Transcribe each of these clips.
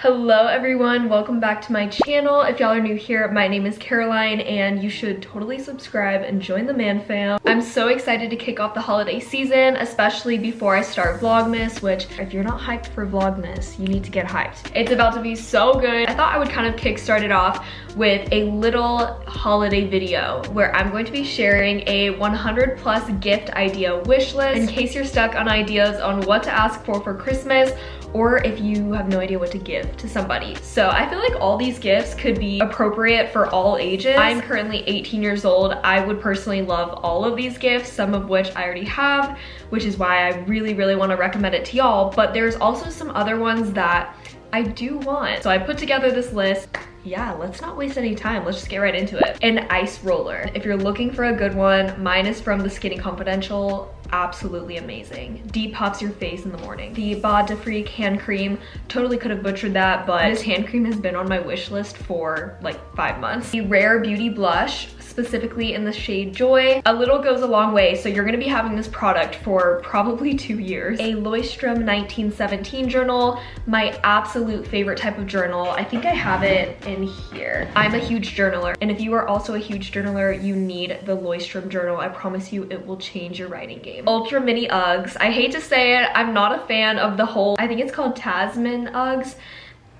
Hello everyone, welcome back to my channel. If y'all are new here, my name is Caroline and you should totally subscribe and join the man fam. I'm so excited to kick off the holiday season, especially before I start Vlogmas, which if you're not hyped for Vlogmas, you need to get hyped. It's about to be so good. I thought I would kind of kickstart it off with a little holiday video where I'm going to be sharing a 100+ gift idea wish list in case you're stuck on ideas on what to ask for Christmas, or if you have no idea what to give to somebody. So I feel like all these gifts could be appropriate for all ages. I'm currently 18 years old. I would personally love all of these gifts, some of which I already have, which is why I really want to recommend it to y'all. But there's also some other ones that I do want. So I put together this list. Yeah, let's not waste any time. Let's just get right into it. An ice roller. If you're looking for a good one, mine is from the Skinny Confidential. Absolutely amazing. Depuffs your face in the morning. The Bad de Freak hand cream, totally could have butchered that, but this hand cream has been on my wish list for like 5 months. The Rare Beauty blush, specifically in the shade Joy. A little goes a long way, so you're gonna be having this product for probably 2 years. A Leuchtturm 1917 journal, my absolute favorite type of journal. I think I have it in here. I'm a huge journaler, and if you are also a huge journaler, you need the Leuchtturm journal. I promise you it will change your writing game. Ultra mini Uggs. I hate to say it, I'm not a fan of the whole, I think it's called Tasman Uggs.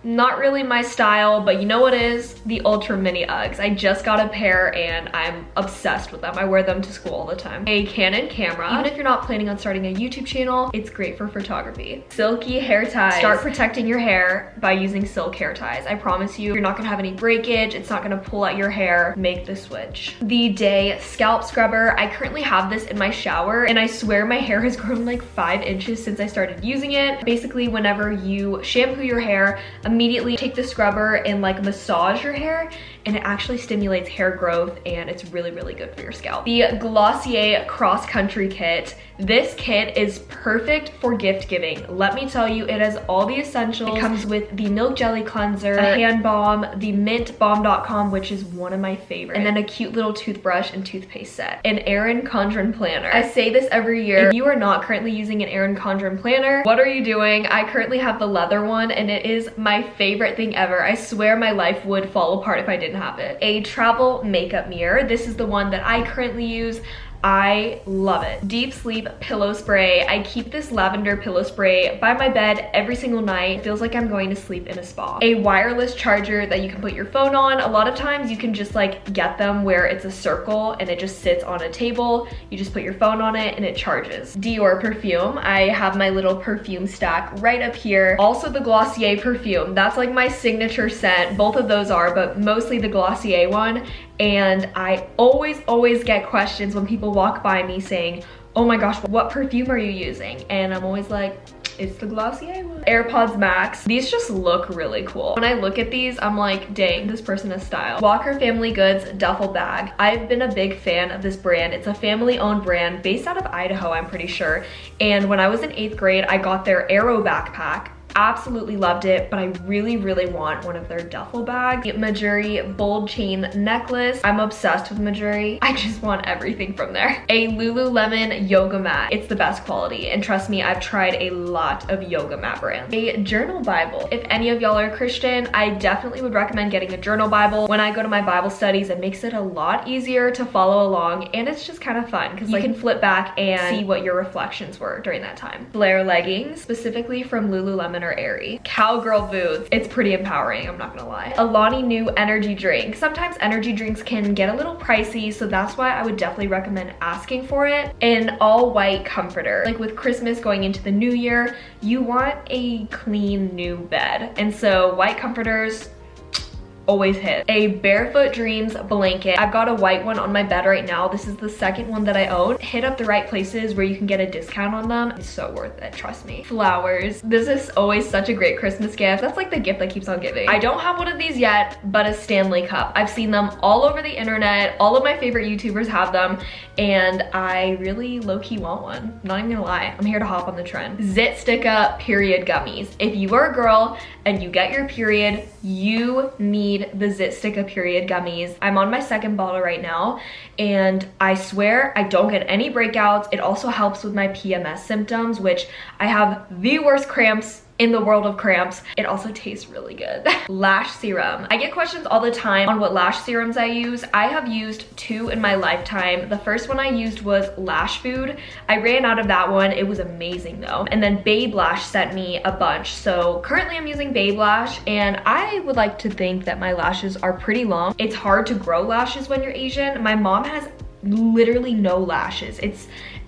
Not really my style, but you know what is? The Ultra Mini Uggs. I just got a pair and I'm obsessed with them. I wear them to school all the time. A Canon camera. Even if you're not planning on starting a YouTube channel, it's great for photography. Silky hair ties. Start protecting your hair by using silk hair ties. I promise you, you're not gonna have any breakage. It's not gonna pull out your hair. Make the switch. The Day Scalp Scrubber. I currently have this in my shower and I swear my hair has grown like 5 inches since I started using it. Basically, whenever you shampoo your hair, immediately take the scrubber and like massage your hair, and it actually stimulates hair growth and it's really good for your scalp. The Glossier Cross Country Kit. This kit is perfect for gift giving. Let me tell you, it has all the essentials. It comes with the Milk Jelly Cleanser, a hand balm, the mintbalm.com, which is one of my favorites, and then a cute little toothbrush and toothpaste set. An Erin Condren planner. I say this every year. If you are not currently using an Erin Condren planner, what are you doing? I currently have the leather one and it is my favorite thing ever. I swear my life would fall apart if I didn't have it. A travel makeup mirror. This is the one that I currently use. I love it. Deep Sleep Pillow Spray. I keep this lavender pillow spray by my bed every single night. It feels like I'm going to sleep in a spa. A wireless charger that you can put your phone on. A lot of times you can just like get them where it's a circle and it just sits on a table. You just put your phone on it and it charges. Dior perfume. I have my little perfume stack right up here. Also the Glossier perfume. That's like my signature scent. Both of those are, but mostly the Glossier one. And I always get questions when people walk by me saying, oh my gosh, what perfume are you using? And I'm always like, it's the Glossier one. AirPods Max. These just look really cool. When I look at these, I'm like, dang, this person has style. Walker Family Goods duffel bag. I've been a big fan of this brand. It's a family-owned brand based out of Idaho, I'm pretty sure. And when I was in 8th grade, I got their Arrow backpack. Absolutely loved it, but I really want one of their duffel bags. Majuri bold chain necklace. I'm obsessed with Majuri. I just want everything from there. A Lululemon yoga mat. It's the best quality, and trust me, I've tried a lot of yoga mat brands. A journal Bible. If any of y'all are Christian, I definitely would recommend getting a journal Bible. When I go to my Bible studies, it makes it a lot easier to follow along, and it's just kind of fun because you can flip back and see what your reflections were during that time. Flare leggings, specifically from Lululemon or Aerie. Cowgirl boots. It's pretty empowering, I'm not gonna lie. Alani Nu energy drink. Sometimes energy drinks can get a little pricey, so that's why I would definitely recommend asking for it. An all white comforter. Like with Christmas going into the new year, you want a clean new bed. And so white comforters always hit. A Barefoot Dreams blanket. I've got a white one on my bed right now. This is the second one that I own. Hit up the right places where you can get a discount on them. It's so worth it, trust me. Flowers. This is always such a great Christmas gift. That's like the gift that keeps on giving. I don't have one of these yet, but a Stanley Cup. I've seen them all over the internet. All of my favorite YouTubers have them, and I really low-key want one. Not even gonna lie, I'm here to hop on the trend. Zit Sticka period gummies. If you are a girl and you get your period, you need the Zit Sticka period gummies. I'm on my 2nd bottle right now, and I swear I don't get any breakouts. It also helps with my PMS symptoms, which I have the worst cramps in the world of cramps. It also tastes really good. Lash serum. I get questions all the time on what lash serums I use. I have used 2 in my lifetime. The first one I used was Lash Food. I ran out of that one. It was amazing though. And then Babe Lash sent me a bunch. So currently I'm using Babe Lash, and I would like to think that my lashes are pretty long. It's hard to grow lashes when you're Asian. My mom has literally no lashes.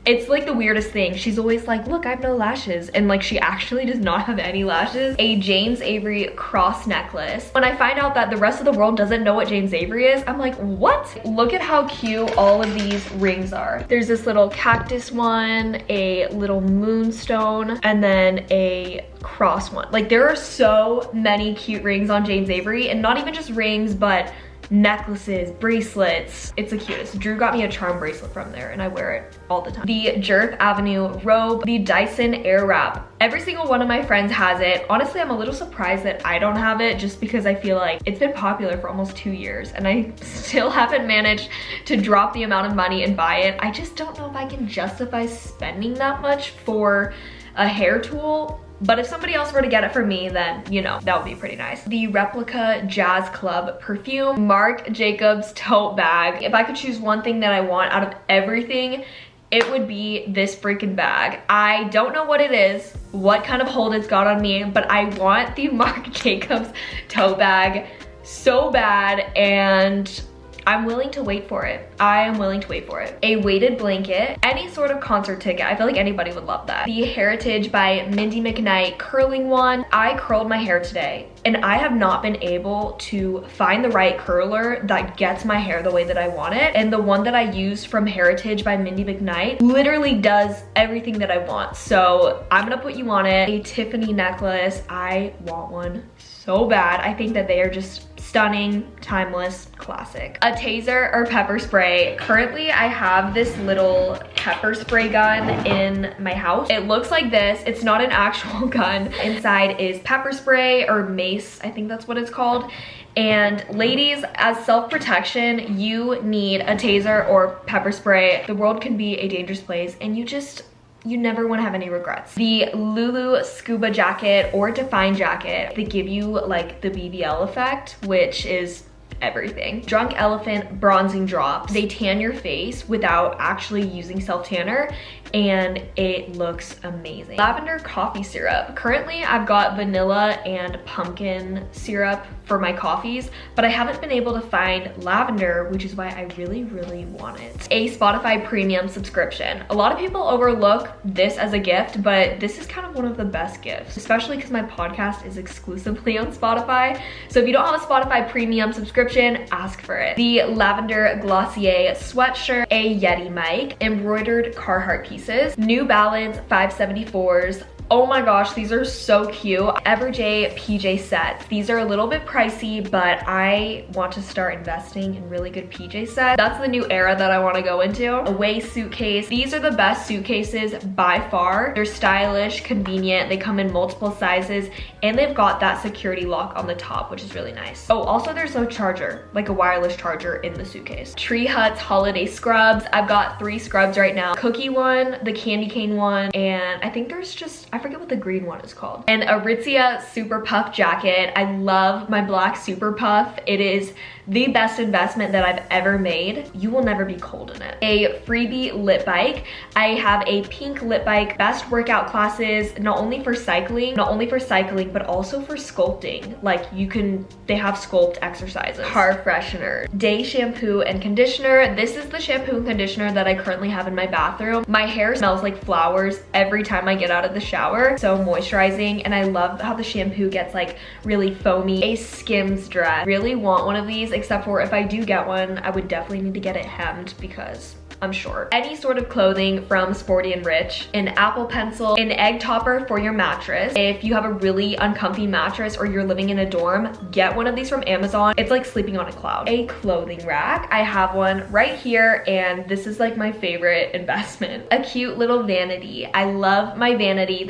It's like the weirdest thing. She's always like, look, I have no lashes. And like, she actually does not have any lashes. A James Avery cross necklace. When I find out that the rest of the world doesn't know what James Avery is, I'm like, what? Look at how cute all of these rings are. There's this little cactus one, a little moonstone, and then a cross one. Like, there are so many cute rings on James Avery, and not even just rings, but necklaces, bracelets. It's the cutest. Drew got me a charm bracelet from there and I wear it all the time. The Jerf Avenue robe, the Dyson Airwrap. Every single one of my friends has it. Honestly, I'm a little surprised that I don't have it, just because I feel like it's been popular for almost 2 years and I still haven't managed to drop the amount of money and buy it. I just don't know if I can justify spending that much for a hair tool. But if somebody else were to get it for me, then, you know, that would be pretty nice. The Replica Jazz Club perfume, Marc Jacobs tote bag. If I could choose one thing that I want out of everything, it would be this freaking bag. I don't know what it is, what kind of hold it's got on me, but I want the Marc Jacobs tote bag so bad, and I'm willing to wait for it. I am willing to wait for it. A weighted blanket, any sort of concert ticket. I feel like anybody would love that. The Heritage by Mindy McKnight curling one. I curled my hair today and I have not been able to find the right curler that gets my hair the way that I want it. And the one that I used from Heritage by Mindy McKnight literally does everything that I want. So I'm gonna put you on it. A Tiffany necklace. I want one so bad. I think that they are just stunning, timeless, classic. A taser or pepper spray. Currently, I have this little pepper spray gun in my house. It looks like this. It's not an actual gun. Inside is pepper spray or mace, I think that's what it's called. And ladies, as self-protection, you need a taser or pepper spray. The world can be a dangerous place and you never want to have any regrets. The Lulu scuba jacket or Define jacket, they give you like the BBL effect, which is everything. Drunk Elephant bronzing drops. They tan your face without actually using self-tanner, and it looks amazing. Lavender coffee syrup. Currently, I've got vanilla and pumpkin syrup for my coffees, but I haven't been able to find lavender, which is why I really, really want it. A Spotify premium subscription. A lot of people overlook this as a gift, but this is kind of one of the best gifts, especially because my podcast is exclusively on Spotify. So if you don't have a Spotify premium subscription, ask for it. The Lavender Glossier sweatshirt, a Yeti mic, embroidered Carhartt pieces, New Balance 574s. Oh my gosh, these are so cute. Everyday PJ sets. These are a little bit pricey, but I want to start investing in really good PJ sets. That's the new era that I want to go into. Away suitcase. These are the best suitcases by far. They're stylish, convenient. They come in multiple sizes, and they've got that security lock on the top, which is really nice. Oh, also there's a charger, like a wireless charger in the suitcase. Tree Hut's holiday scrubs. I've got 3 scrubs right now. Cookie one, the candy cane one, and I think there's just, I forget what the green one is called. And a Aritzia Super Puff jacket. I love my black Super Puff. It is the best investment that I've ever made. You will never be cold in it. A Freebie lit bike. I have a pink lit bike. Best workout classes, not only for cycling, but also for sculpting. Like they have sculpt exercises. Car freshener. Day shampoo and conditioner. This is the shampoo and conditioner that I currently have in my bathroom. My hair smells like flowers every time I get out of the shower. So moisturizing, and I love how the shampoo gets like really foamy. A Skims dress. Really want one of these, except for if I do get one, I would definitely need to get it hemmed because I'm short. Any sort of clothing from Sporty and Rich. An Apple pencil, an egg topper for your mattress. If you have a really uncomfy mattress or you're living in a dorm, get one of these from Amazon. It's like sleeping on a cloud. A clothing rack. I have one right here, and this is like my favorite investment. A cute little vanity. I love my vanity.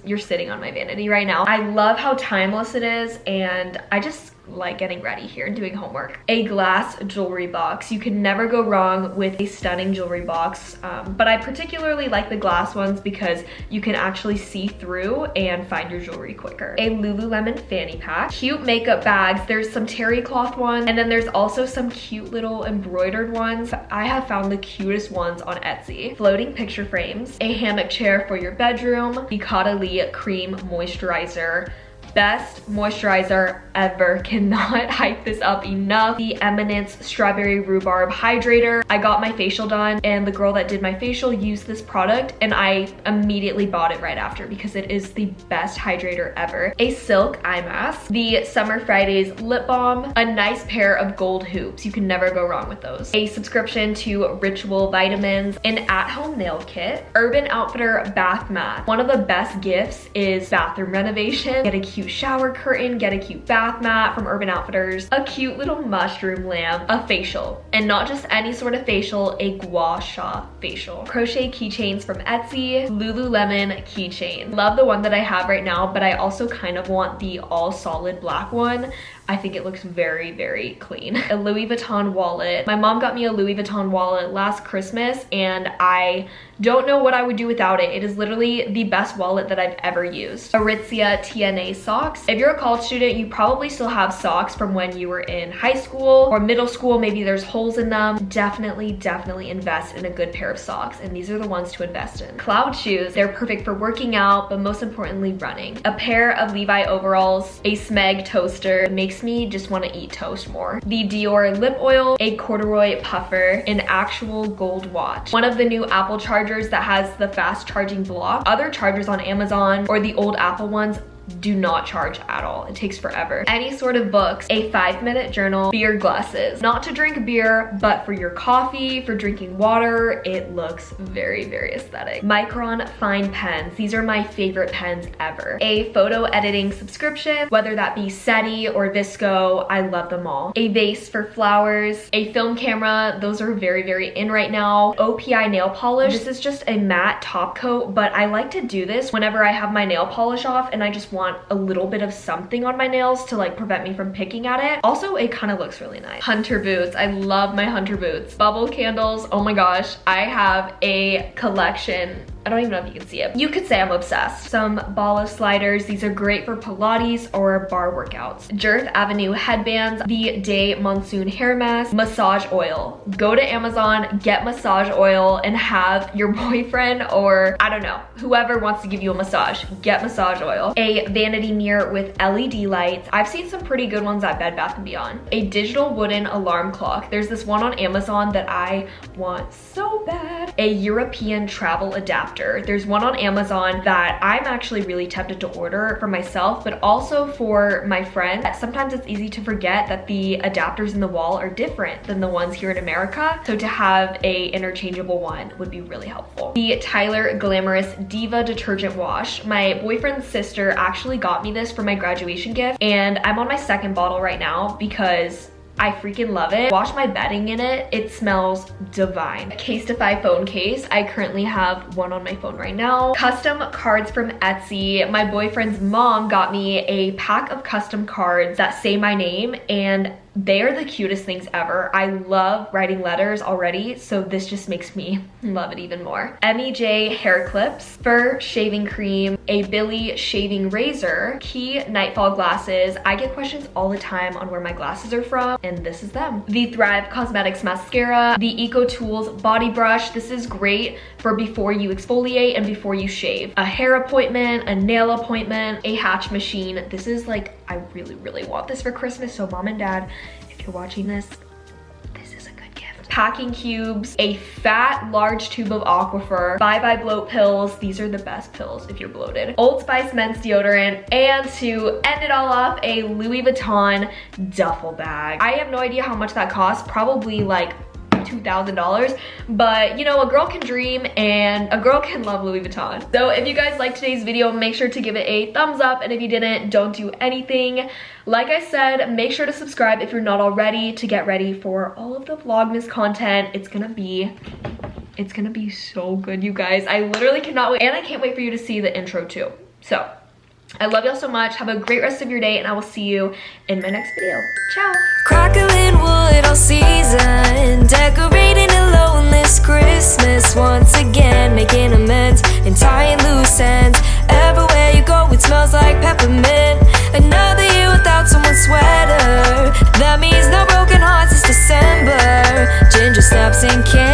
You're sitting on my vanity right now. I love how timeless it is, and I just like getting ready here and doing homework. A glass jewelry box. You can never go wrong with a stunning jewelry box, but I particularly like the glass ones because you can actually see through and find your jewelry quicker. A Lululemon fanny pack. Cute makeup bags. There's some terry cloth ones, and then there's also some cute little embroidered ones. I have found the cutest ones on Etsy. Floating picture frames. A hammock chair for your bedroom. The Caudalie cream moisturizer. Best moisturizer ever. Cannot hype this up enough. The Eminence strawberry rhubarb hydrator. I got my facial done and the girl that did my facial used this product and I immediately bought it right after because it is the best hydrator ever. A silk eye mask. The Summer Fridays lip balm. A nice pair of gold hoops. You can never go wrong with those. A subscription to Ritual vitamins. An at-home nail kit. Urban Outfitter bath mat. One of the best gifts is bathroom renovation. Get a cute shower curtain, get a cute bath mat from Urban Outfitters, a cute little mushroom lamp, a facial, and not just any sort of facial, a gua sha facial. Crochet keychains from Etsy, Lululemon keychain. Love the one that I have right now, but I also kind of want the all solid black one. I think it looks very, very clean. A Louis Vuitton wallet. My mom got me a Louis Vuitton wallet last Christmas and I don't know what I would do without it. It is literally the best wallet that I've ever used. Aritzia TNA socks. If you're a college student, you probably still have socks from when you were in high school or middle school. Maybe there's holes in them. Definitely invest in a good pair of socks, and these are the ones to invest in. Cloud shoes. They're perfect for working out, but most importantly, running. A pair of Levi overalls. A Smeg toaster. It makes me just want to eat toast more. The Dior lip oil. A corduroy puffer. An actual gold watch. One of the new Apple chargers that has the fast charging block. Other chargers on Amazon or the old Apple ones do not charge at all. It takes forever. Any sort of books, a 5-minute journal, beer glasses. Not to drink beer, but for your coffee, for drinking water, it looks very, very aesthetic. Micron fine pens. These are my favorite pens ever. A photo editing subscription, whether that be SETI or VSCO, I love them all. A vase for flowers, a film camera. Those are very, very in right now. OPI nail polish. This is just a matte top coat, but I like to do this whenever I have my nail polish off and I just want a little bit of something on my nails to like prevent me from picking at it. Also, it kind of looks really nice. Hunter boots. I love my hunter boots. Bubble candles. Oh my gosh. I have a collection. I don't even know if you can see it. You could say I'm obsessed. Some bala sliders. These are great for Pilates or bar workouts. Jerth Avenue headbands. The Day Monsoon hair mask. Massage oil. Go to Amazon, get massage oil, and have your boyfriend or I don't know, whoever wants to give you a massage, get massage oil. A vanity mirror with LED lights. I've seen some pretty good ones at Bed Bath & Beyond. A digital wooden alarm clock. There's this one on Amazon that I want so bad. A European travel adapter. There's one on Amazon that I'm actually really tempted to order for myself, but also for my friend. Sometimes it's easy to forget that the adapters in the wall are different than the ones here in America. So to have a interchangeable one would be really helpful. The Tyler Glamorous Diva detergent wash. My boyfriend's sister actually got me this for my graduation gift, and I'm on my second bottle right now because I freaking love it. Wash my bedding in it. It smells divine. Casetify phone case. I currently have one on my phone right now. Custom cards from Etsy. My boyfriend's mom got me a pack of custom cards that say my name, and they are the cutest things ever. I love writing letters already, so this just makes me love it even more. MEJ hair clips, Fur shaving cream, a Billy shaving razor, Key nightfall glasses. I get questions all the time on where my glasses are from, and this is them. The Thrive Cosmetics mascara, the Eco Tools body brush. This is great for before you exfoliate and before you shave. A hair appointment, a nail appointment, a hatch machine. This is like, I really, really want this for Christmas, so mom and dad, if you're watching this, this is a good gift. Packing cubes, a fat, large tube of Aquifer, Bye Bye bloat pills. These are the best pills if you're bloated. Old Spice men's deodorant, and to end it all off, a Louis Vuitton duffel bag. I have no idea how much that costs, probably like $2,000, but you know, a girl can dream and a girl can love Louis Vuitton. So if you guys liked today's video, make sure to give it a thumbs up, and if you didn't, don't do anything. Like I said, make sure to subscribe if you're not already to get ready for all of the Vlogmas content. It's gonna be so good, you guys. I literally cannot wait, and I can't wait for you to see the intro too. So I love y'all so much. Have a great rest of your day, and I will see you in my next video. Ciao. Crackling wood all season, decorating a loneless Christmas once again, making amends and tying loose ends. Everywhere you go it smells like peppermint. Another year without someone's sweater, that means no broken hearts this December. Ginger snaps and candy